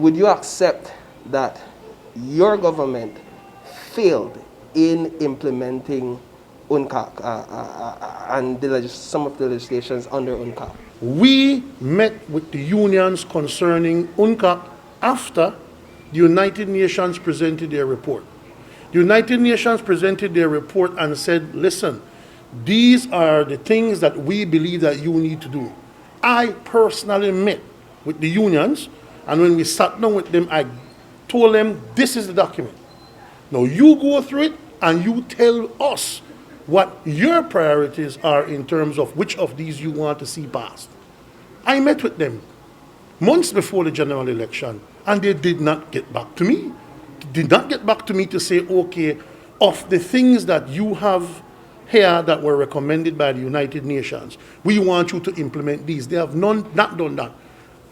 would you accept that your government failed in implementing UNCAC and some of the legislations under UNCAC? We met with the unions concerning UNCAC after the United Nations presented their report. The United Nations presented their report and said, listen, these are the things that we believe that you need to do. I personally met with the unions, and when we sat down with them, I told them, this is the document. Now you go through it and you tell us what your priorities are in terms of which of these you want to see passed. I met with them months before the general election, and they did not get back to me. Did not get back to me to say, okay, of the things that you have here that were recommended by the United Nations, we want you to implement these. They have not done that.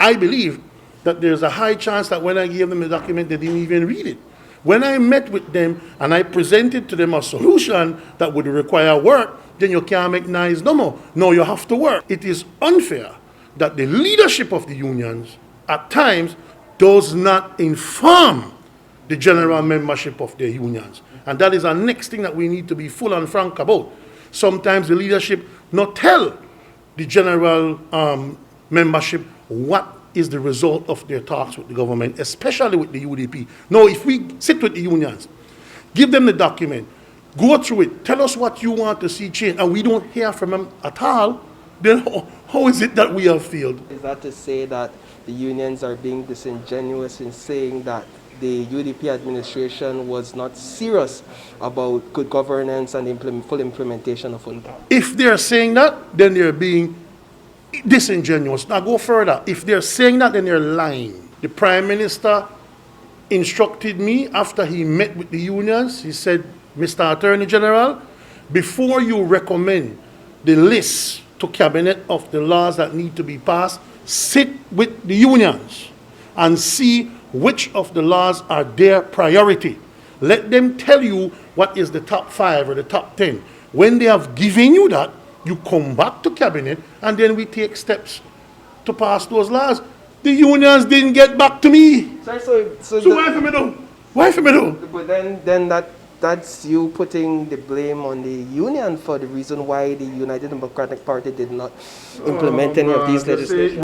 I believe that there's a high chance that when I gave them the document, they didn't even read it. When I met with them and I presented to them a solution that would require work, then you can't make noise no more. No, you have to work. It is unfair that the leadership of the unions at times does not inform the general membership of their unions. And that is the next thing that we need to be full and frank about. Sometimes the leadership not tell the general membership what is the result of their talks with the government, especially with the UDP. Now, if we sit with the unions, give them the document, go through it, tell us what you want to see change, and we don't hear from them at all, then how is it that we have failed? Is that to say that the unions are being disingenuous in saying that the UDP administration was not serious about good governance and full implementation of UNCAC? If they're saying that, then they're being disingenuous. Now go further. If they're saying that, then they're lying. The Prime Minister instructed me after he met with the unions. He said, Mr. Attorney General, before you recommend the list to Cabinet of the laws that need to be passed, sit with the unions and see which of the laws are their priority. Let them tell you what is the top 5 or the top 10. When they have given you that, you come back to Cabinet and then we take steps to pass those laws. The unions didn't get back to me. Sorry, so why for me do? Why for me do? But then that's you putting the blame on the union for the reason why the United Democratic Party did not implement any of these legislation.